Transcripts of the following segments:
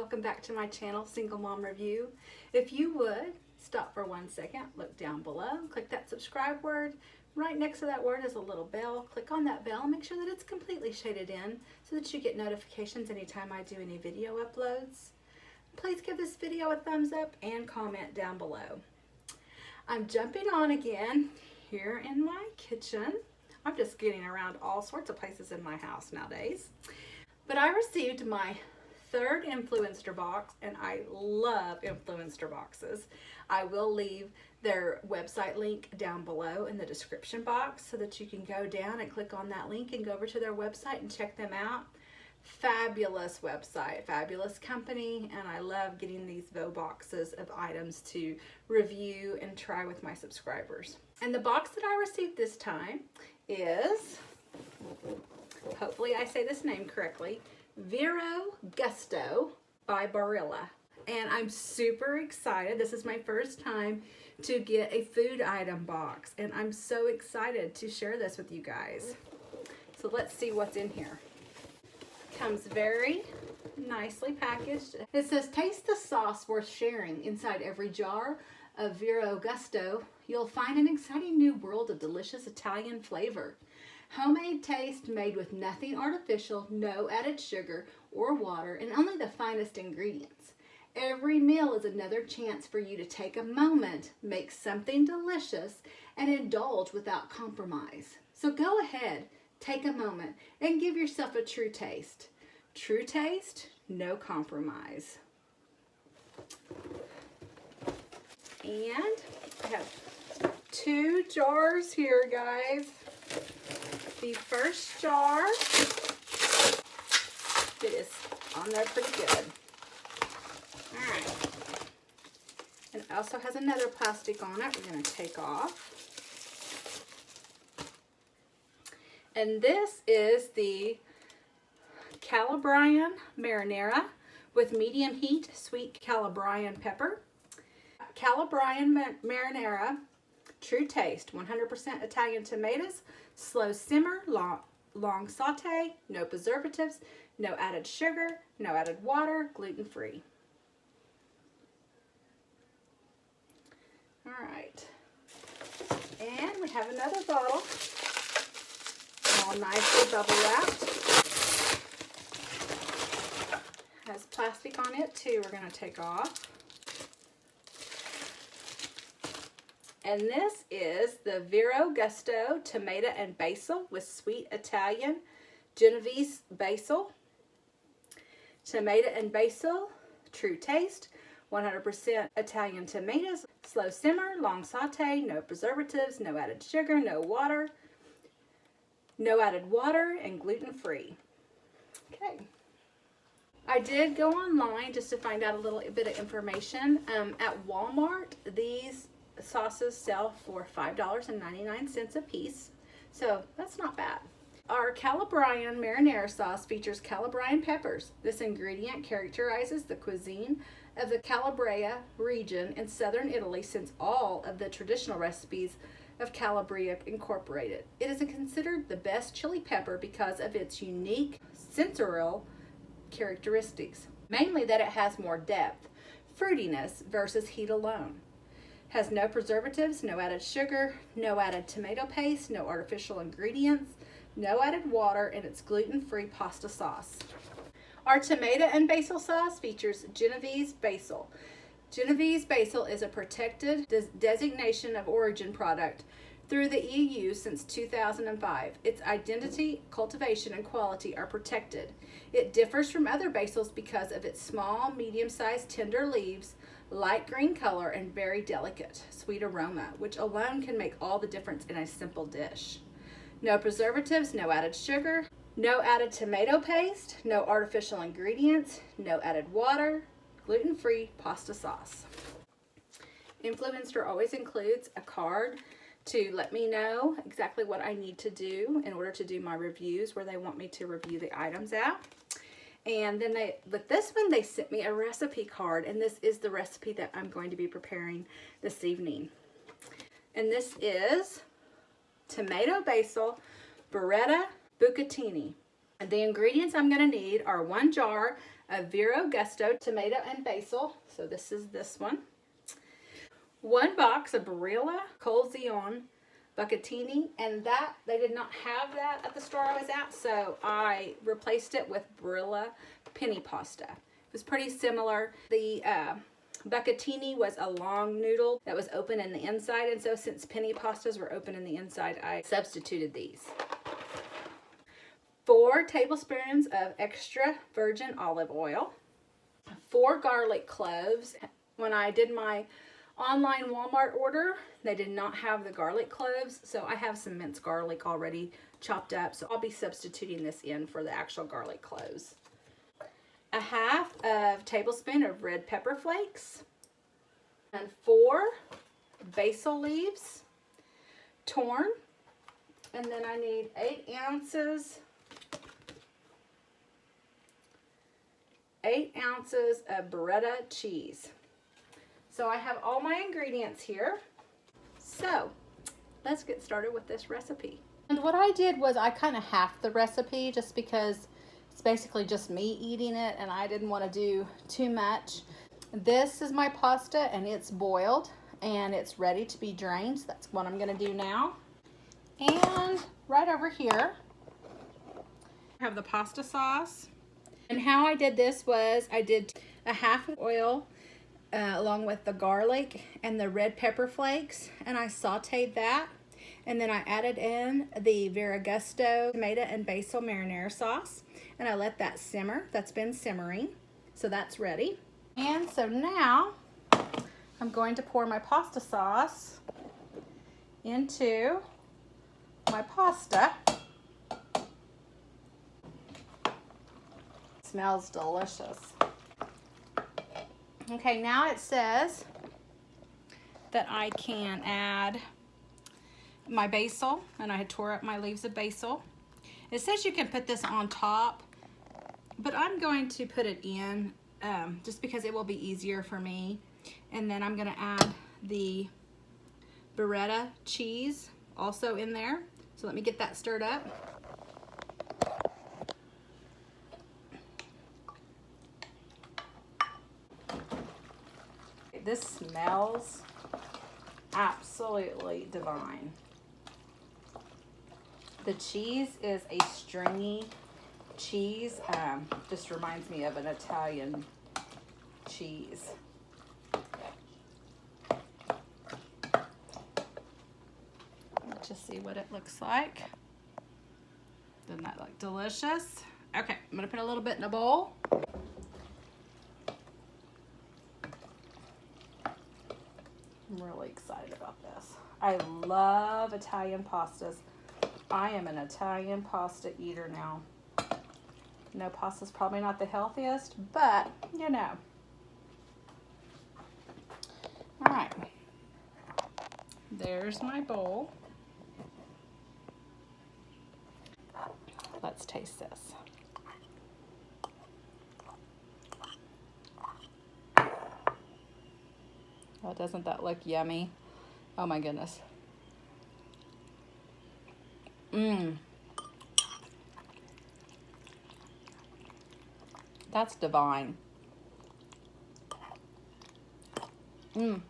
welcome back to my channel, Single Mom Review. If you would, stop for 1 second, look down below, click that subscribe word. Right next to that word is a little bell. Click on that bell and make sure that it's completely shaded in so that you get notifications anytime I do any video uploads. Please give this video a thumbs up and comment down below. I'm jumping on again here in my kitchen. I'm just getting around all sorts of places in my house nowadays. But I received my third Influenster box, and I love Influenster boxes. I will leave their website link down below in the description box so that you can go down and click on that link and go over to their website and check them out. Fabulous website, fabulous company, and I love getting these VoxBoxes of items to review and try with my subscribers. And the box that I received this time is, hopefully I say this name correctly, Vero Gusto by Barilla. And I'm super excited. This is my first time to get a food item box, and I'm so excited to share this with you guys. So let's see what's in here. Comes very nicely packaged. It says, taste the sauce worth sharing. Inside every jar of Vero Gusto, you'll find an exciting new world of delicious Italian flavor. Homemade taste made with nothing artificial, no added sugar or water, and only the finest ingredients. Every meal is another chance for you to take a moment, make something delicious, and indulge without compromise. So go ahead, take a moment, and give yourself a true taste. True taste, no compromise. And I have 2 jars here, guys. The first jar, it is on there pretty good. All right. And it also has another plastic on it we're going to take off. And this is the Calabrian Marinara with medium heat sweet Calabrian pepper. Calabrian Marinara, true taste, 100% Italian tomatoes, slow simmer, long saute, no preservatives, no added sugar, no added water, gluten-free. All right. And we have another bottle, all nicely bubble wrapped. Has plastic on it too, we're going to take off. And this is the Vero Gusto tomato and basil with sweet Italian Genovese basil. Tomato and basil, true taste, 100% Italian tomatoes, slow simmer, long saute, no preservatives, no added sugar, no added water, and gluten-free. Okay. I did go online just to find out a little bit of information. At Walmart, these sauces sell for $5.99 a piece, so that's not bad. Our Calabrian Marinara sauce features Calabrian peppers. This ingredient characterizes the cuisine of the Calabria region in southern Italy, since all of the traditional recipes of Calabria incorporated. It is considered the best chili pepper because of its unique sensorial characteristics, mainly that it has more depth, fruitiness versus heat alone. Has no preservatives, no added sugar, no added tomato paste, no artificial ingredients, no added water, and it's gluten-free pasta sauce. Our tomato and basil sauce features Genovese basil. Genovese basil is a protected designation of origin product through the EU since 2005. Its identity, cultivation, and quality are protected. It differs from other basils because of its small, medium-sized, tender leaves, light green color, and very delicate, sweet aroma, which alone can make all the difference in a simple dish. No preservatives, no added sugar, no added tomato paste, no artificial ingredients, no added water, gluten-free pasta sauce. Influenster always includes a card to let me know exactly what I need to do in order to do my reviews, where they want me to review the items at. And then with this one, they sent me a recipe card, and this is the recipe that I'm going to be preparing this evening. And this is tomato basil burrata Bucatini. The ingredients I'm going to need are 1 jar of Vero Gusto tomato and basil. So this is this one. 1 box of Barilla Collezione Bucatini, and that they did not have that at the store I was at, so I replaced it with Barilla penny pasta. It was pretty similar. The Bucatini was a long noodle that was open in the inside, and so since penny pastas were open in the inside, I substituted these. 4 tablespoons of extra virgin olive oil. 4 garlic cloves. When I did my online Walmart order, they did not have the garlic cloves, so I have some minced garlic already chopped up, so I'll be substituting this in for the actual garlic cloves. 1/2 tablespoon of red pepper flakes, and 4 basil leaves, torn, and then I need 8 ounces of Burrata cheese. So I have all my ingredients here. So let's get started with this recipe. And what I did was I kind of halved the recipe just because it's basically just me eating it and I didn't want to do too much. This is my pasta and it's boiled and it's ready to be drained. So that's what I'm going to do now. And right over here, I have the pasta sauce. And how I did this was I did 1/2 oil along with the garlic and the red pepper flakes, and I sauteed that, and then I added in the Vero Gusto tomato and basil marinara sauce, and I let that simmer. That's been simmering, so that's ready. And so now I'm going to pour my pasta sauce into my pasta. Smells delicious. Okay, now it says that I can add my basil, and I had tore up my leaves of basil. It says you can put this on top, but I'm going to put it in just because it will be easier for me. And then I'm going to add the Burrata cheese also in there. So let me get that stirred up. This smells absolutely divine. The cheese is a stringy cheese. Just reminds me of an Italian cheese. Let's just see what it looks like. Doesn't that look delicious? Okay, I'm gonna put a little bit in a bowl. I'm really excited about this. I love Italian pastas. I am an Italian pasta eater now. No, pasta's probably not the healthiest, but you know. All right, there's my bowl. Let's taste this. Oh, doesn't that look yummy? Oh my goodness. That's divine. It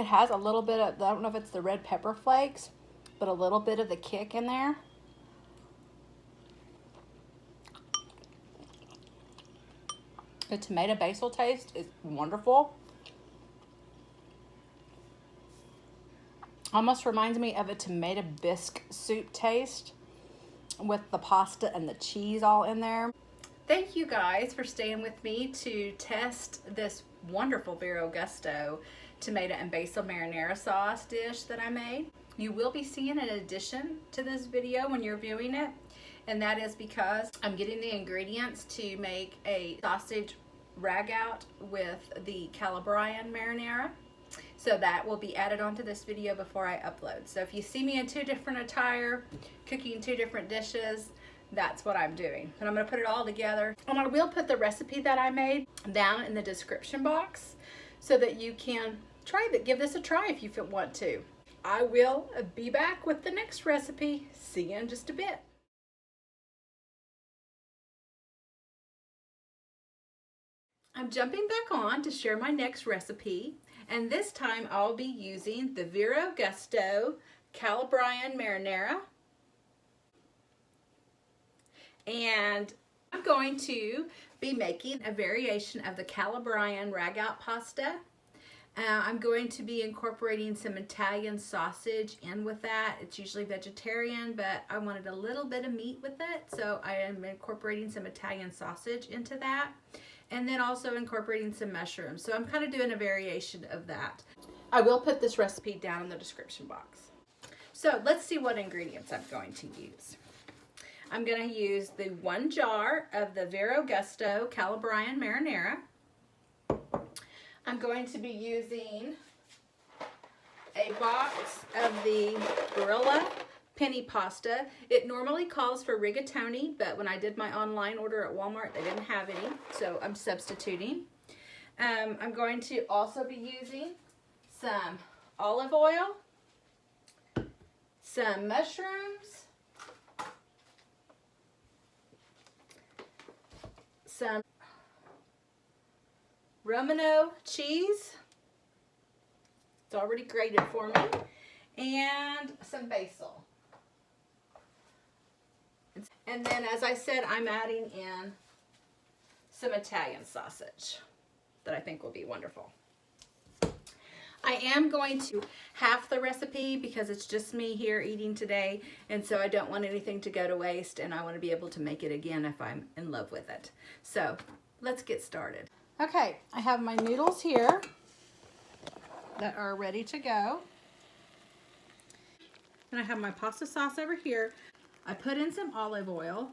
has a little bit of, I don't know if it's the red pepper flakes, but a little bit of the kick in there. The tomato basil taste is wonderful. Almost reminds me of a tomato bisque soup taste with the pasta and the cheese all in there. Thank you guys for staying with me to test this wonderful Vero Gusto tomato and basil marinara sauce dish that I made. You will be seeing an addition to this video when you're viewing it, and that is because I'm getting the ingredients to make a sausage ragout with the Calabrian Marinara. So that will be added onto this video before I upload. So if you see me in 2 different attire, cooking 2 different dishes, that's what I'm doing. But I'm gonna put it all together. And I will put the recipe that I made down in the description box so that you can give this a try if you want to. I will be back with the next recipe. See you in just a bit. I'm jumping back on to share my next recipe, and this time I'll be using the Vero Gusto Calabrian Marinara. And I'm going to be making a variation of the Calabrian ragout pasta. I'm going to be incorporating some Italian sausage in with that. It's usually vegetarian, but I wanted a little bit of meat with it, so I am incorporating some Italian sausage into that, and then also incorporating some mushrooms. So I'm kind of doing a variation of that. I will put this recipe down in the description box. So let's see what ingredients I'm going to use. I'm going to use the 1 jar of the Vero Gusto Calabrian Marinara. I'm going to be using a box of the Barilla penny pasta. It normally calls for rigatoni, but when I did my online order at Walmart, they didn't have any, so I'm substituting. I'm going to also be using some olive oil, some mushrooms, some Romano cheese, it's already grated for me, and some basil. And then, as I said, I'm adding in some Italian sausage that I think will be wonderful. I am going to half the recipe because it's just me here eating today, and so I don't want anything to go to waste, and I want to be able to make it again if I'm in love with it. So let's get started. Okay, I have my noodles here that are ready to go. And I have my pasta sauce over here. I put in some olive oil,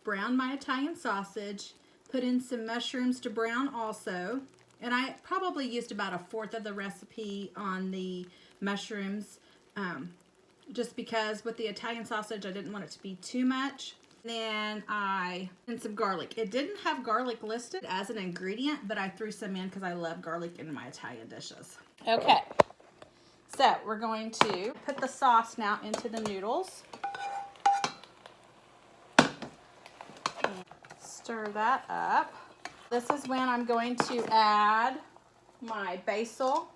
browned my Italian sausage, put in some mushrooms to brown also. And I probably used about 1/4 of the recipe on the mushrooms, just because with the Italian sausage, I didn't want it to be too much. Then I and some garlic. It didn't have garlic listed as an ingredient, but I threw some in because I love garlic in my Italian dishes. Okay, so we're going to put the sauce now into the noodles. Stir that up. This is when I'm going to add my basil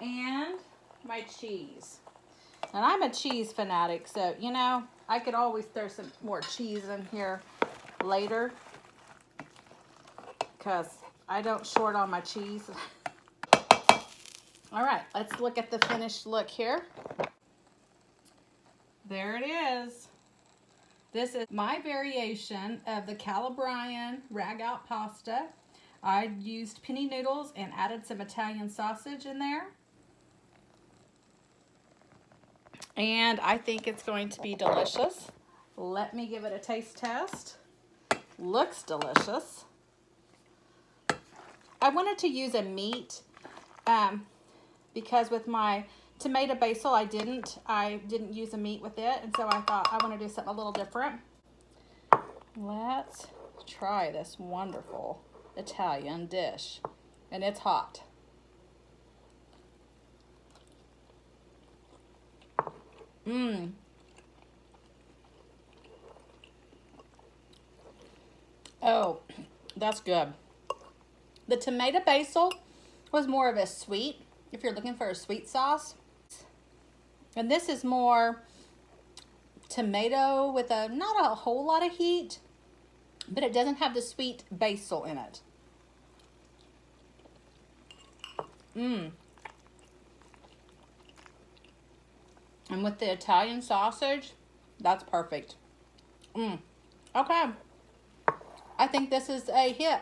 and my cheese. And I'm a cheese fanatic, so, you know, I could always throw some more cheese in here later because I don't short on my cheese. All right, let's look at the finished look here. There it is. This is my variation of the Calabrian ragout pasta. I used penny noodles and added some Italian sausage in there. And I think it's going to be delicious. Let me give it a taste test. Looks delicious. I wanted to use a meat because with my tomato basil, I didn't use a meat with it, and so I thought I want to do something a little different. Let's try this wonderful Italian dish, and it's hot. Oh, that's good. The tomato basil was more of a sweet, if you're looking for a sweet sauce. And this is more tomato with not a whole lot of heat, but it doesn't have the sweet basil in it. And with the Italian sausage, that's perfect. Okay. I think this is a hit.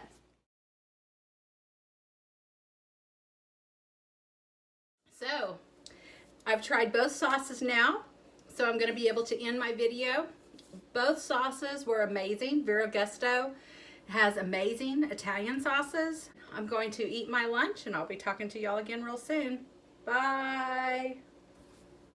So, I've tried both sauces now, so I'm going to be able to end my video. Both sauces were amazing. Vero Gusto has amazing Italian sauces. I'm going to eat my lunch, and I'll be talking to y'all again real soon. Bye.